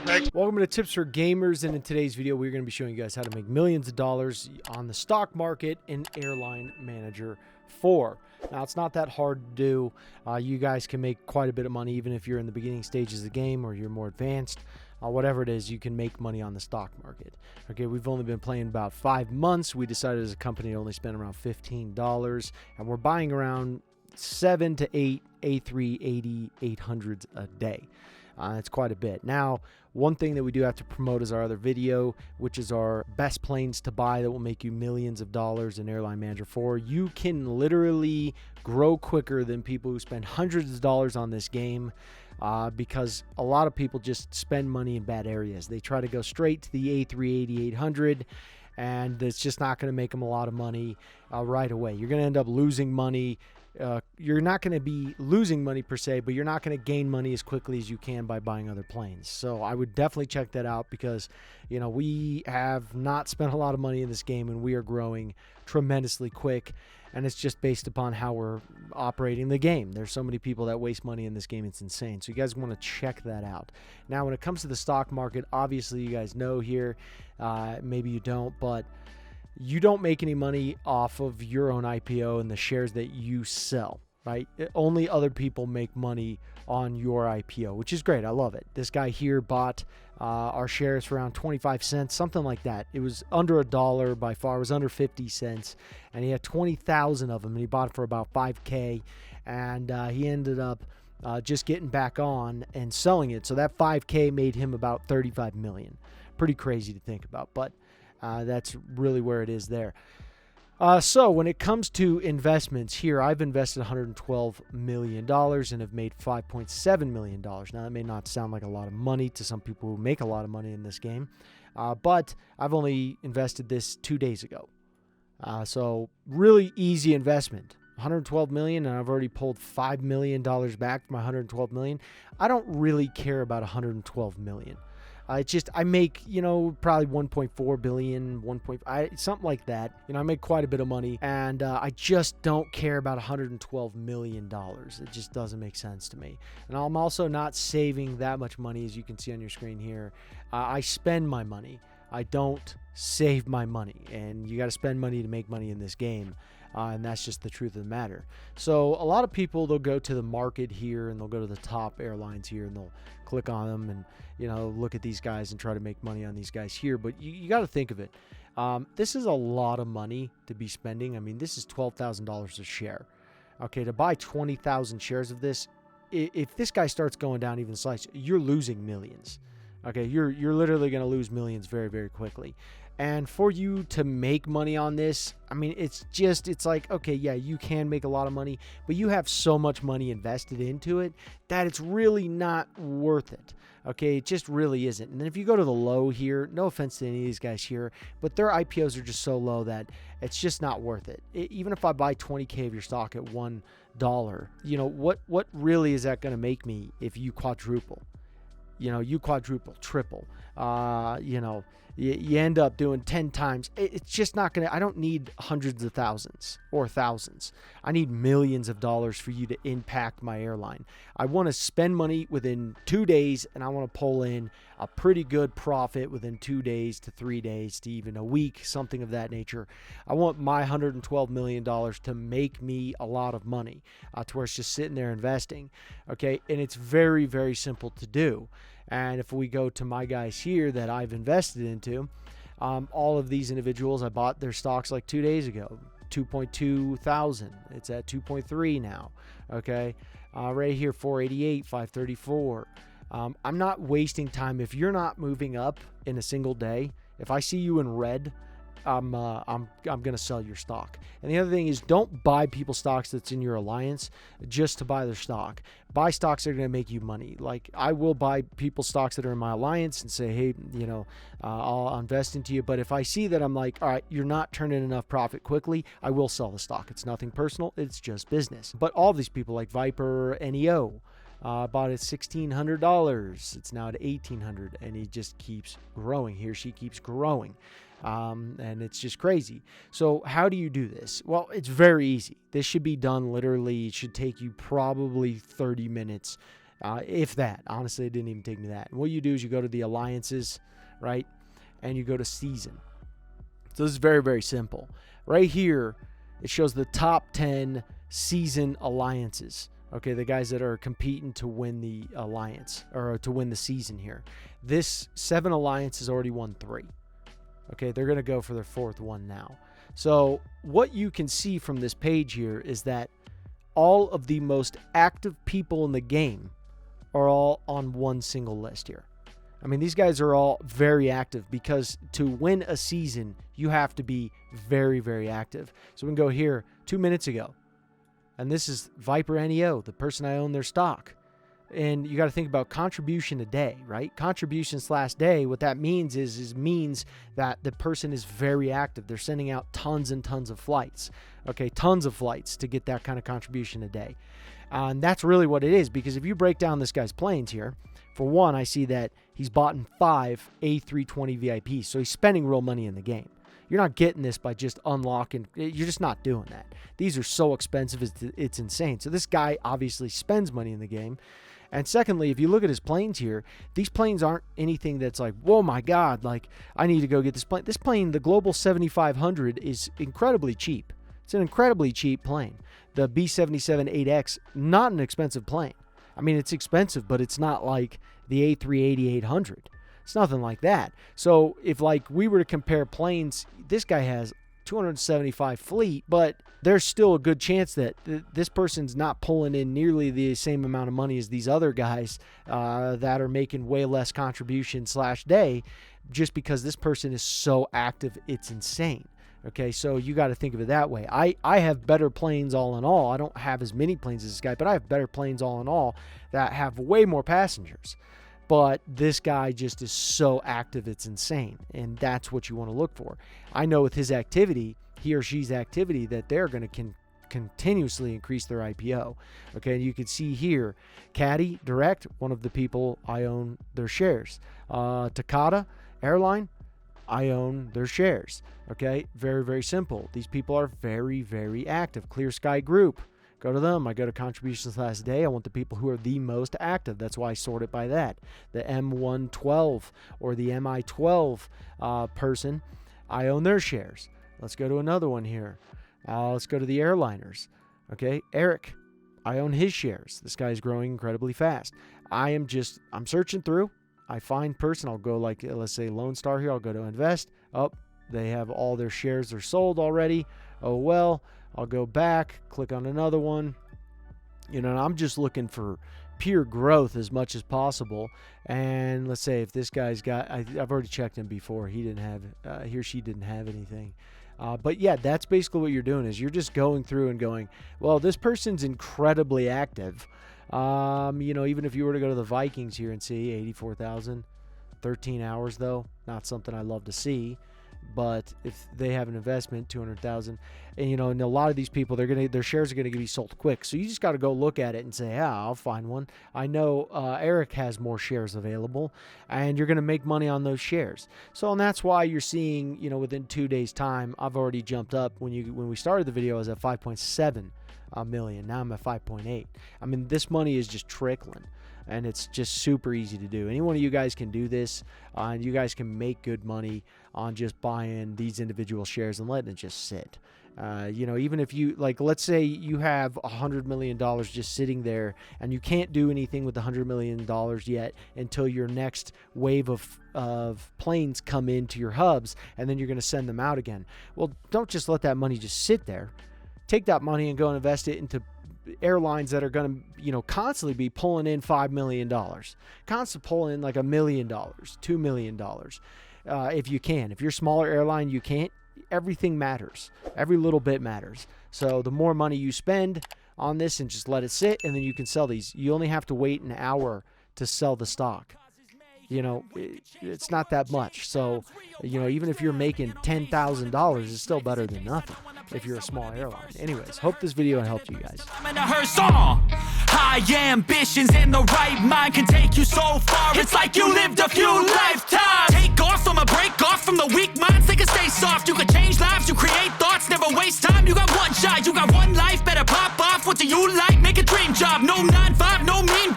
Next. Welcome to Tips for Gamers, and in today's video we're going to be showing you guys how to make millions of dollars on the stock market in Airline Manager 4. Now, it's not that hard to do. You guys can make quite a bit of money even if you're in the beginning stages of the game or you're more advanced. Whatever it is, you can make money on the stock market. Okay, we've only been playing about 5 months. We decided as a company to only spend around $15, and we're buying around 7 to 8 A380 800s a day. It's quite a bit. Now, one thing that we do have to promote is our other video, which is our best planes to buy that will make you millions of dollars in Airline Manager 4. You can literally grow quicker than people who spend hundreds of dollars on this game because a lot of people just spend money in bad areas. They try to go straight to the A380 800, and it's just not going to make them a lot of money right away. You're going to end up losing money. You're not going to be losing money per se, but you're not going to gain money as quickly as you can by buying other planes. So I would definitely check that out because, you know, we have not spent a lot of money in this game and we are growing tremendously quick. And it's just based upon how we're operating the game. There's so many people that waste money in this game. It's insane. So you guys want to check that out. Now, when it comes to the stock market, obviously you guys know here, maybe you don't, but you don't make any money off of your own IPO and the shares that you sell, right? Only other people make money on your IPO, which is great. I love it. This guy here bought our shares for around 25 cents, something like that. It was under $1 by far. It was under 50 cents, and he had 20,000 of them, and he bought it for about $5K, and he ended up just getting back on and selling it. So that $5K made him about $35 million. Pretty crazy to think about, but that's really where it is there. So when it comes to investments here, I've invested $112 million and have made $5.7 million. Now, that may not sound like a lot of money to some people who make a lot of money in this game, but I've only invested this 2 days ago. So really easy investment. $112 million, and I've already pulled $5 million back from my $112 million. I don't really care about $112 million. It's just, I make, probably 1.4 billion, something like that. I make quite a bit of money, and I just don't care about $112 million. It just doesn't make sense to me. And I'm also not saving that much money, as you can see on your screen here. I spend my money. I don't save my money, and you got to spend money to make money in this game. And that's just the truth of the matter. So a lot of people, they'll go to the market here and they'll go to the top airlines here and they'll click on them and, look at these guys and try to make money on these guys here. But you got to think of it. This is a lot of money to be spending. I mean, this is $12,000 a share. Okay, to buy 20,000 shares of this, if this guy starts going down even slightly, you're losing millions. Okay, you're literally going to lose millions very, very quickly. And for you to make money on this, I mean, it's like, okay, yeah, you can make a lot of money, but you have so much money invested into it that it's really not worth it. Okay, it just really isn't. And then if you go to the low here, no offense to any of these guys here, but their IPOs are just so low that it's just not worth it. Even if I buy 20K of your stock at $1, what really is that going to make me if you quadruple? You quadruple, triple, you end up doing 10 times. It's just not going to, I don't need hundreds of thousands or thousands. I need millions of dollars for you to impact my airline. I want to spend money within 2 days, and I want to pull in a pretty good profit within 2 days to 3 days to even a week, something of that nature. I want my $112 million to make me a lot of money to where it's just sitting there investing. Okay, and it's very, very simple to do. And if we go to my guys here that I've invested into, all of these individuals, I bought their stocks like 2 days ago, 2.2 thousand. It's at 2.3 now. Okay, right here, 488, 534. I'm not wasting time. If you're not moving up in a single day, if I see you in red, I'm gonna sell your stock. And the other thing is, don't buy people's stocks that's in your alliance just to buy their stock. Buy stocks that are gonna make you money. Like, I will buy people's stocks that are in my alliance and say, hey, I'll invest into you. But if I see that I'm like, all right, you're not turning enough profit quickly, I will sell the stock. It's nothing personal. It's just business. But all these people like Viper, NEO, bought it $1,600. It's now at $1,800, and he just keeps growing. He or she keeps growing. And it's just crazy. So how do you do this? Well, it's very easy. This should be done literally. It should take you probably 30 minutes if that. Honestly, it didn't even take me that. And what you do is you go to the alliances, right? And you go to season. So this is very, very simple. Right here, it shows the top 10 season alliances. Okay, the guys that are competing to win the alliance or to win the season here. This 7 alliance has already won 3. Okay, they're going to go for their 4th one now. So what you can see from this page here is that all of the most active people in the game are all on one single list here. I mean, these guys are all very active because to win a season, you have to be very, very active. So we can go here 2 minutes ago. And this is Viper NEO, the person I own their stock. And you got to think about contribution a day, right? Contribution/day, what that means is means that the person is very active. They're sending out tons and tons of flights. Okay, tons of flights to get that kind of contribution a day. And that's really what it is, because if you break down this guy's planes here, for one, I see that he's bought in 5 A320 VIPs, so he's spending real money in the game. You're not getting this by just unlocking. You're just not doing that. These are so expensive, it's insane. So this guy obviously spends money in the game. And secondly, if you look at his planes here, these planes aren't anything that's like, whoa, my God, like I need to go get this plane. This plane, the Global 7500, is incredibly cheap. It's an incredibly cheap plane. The B-77-8X, not an expensive plane. I mean, it's expensive, but it's not like the A380-800. It's nothing like that. So if like we were to compare planes, this guy has 275 fleet, but there's still a good chance that this person's not pulling in nearly the same amount of money as these other guys that are making way less contribution/day, just because this person is so active, it's insane. Okay, so you got to think of it that way. I have better planes all in all. I don't have as many planes as this guy, but I have better planes all in all that have way more passengers. But this guy just is so active, it's insane. And that's what you want to look for. I know with his activity, he or she's activity, that they're going to continuously increase their IPO. Okay, and you can see here, Caddy Direct, one of the people I own their shares. Takata Airline, I own their shares. Okay, very, very simple. These people are very, very active. Clear Sky Group, go to them. I go to contributions/day. I want the people who are the most active. That's why I sort it by that. The M112 or the MI12 person, I own their shares. Let's go to another one here. Let's go to the airliners. Okay, Eric, I own his shares. This guy is growing incredibly fast. I'm searching through. I find person. I'll go like, let's say Lone Star here. I'll go to invest. Oh, they have all their shares are sold already. Oh, well. I'll go back, click on another one. You know, I'm just looking for pure growth as much as possible. And let's say if this guy's got, I've already checked him before. He didn't have, he or she didn't have anything. But yeah, that's basically what you're doing is you're just going through and going, well, this person's incredibly active. You know, even if you were to go to the Vikings here and see 84,000, 13 hours though, not something I love to see. But if they have an investment, 200,000, and you know, and a lot of these people, their shares are gonna be sold quick. So you just got to go look at it and say, yeah, I'll find one. I know Eric has more shares available, and you're gonna make money on those shares. So, and that's why you're seeing, you know, within 2 days' time, I've already jumped up. When we started the video, I was at 5.7 million. Now I'm at 5.8. I mean, this money is just trickling. And it's just super easy to do. Any one of you guys can do this, and you guys can make good money on just buying these individual shares and letting it just sit. You know, even if you, like, let's say you have $100 million just sitting there, and you can't do anything with the $100 million yet until your next wave of planes come into your hubs, and then you're going to send them out again. Well, don't just let that money just sit there. Take that money and go and invest it into airlines that are going to, you know, constantly be pulling in $5 million, constantly pulling in like $1 million, $2 million. If you can, if you're a smaller airline, you can't. Everything matters. Every little bit matters. So the more money you spend on this and just let it sit, and then you can sell these. You only have to wait an hour to sell the stock. You know, it's not that much. So, you know, even if you're making $10,000, it's still better than nothing if you're a small airline. Anyways, hope this video helped you guys. High ambitions and the right mind can take you so far. It's like you lived a few lifetimes. Take off from a break off from the weak minds. They can stay soft. You can change lives. You create thoughts. Never waste time. You got one shot. You got one life. Better pop off. What do you like? Make a dream job. No 9-5. No mean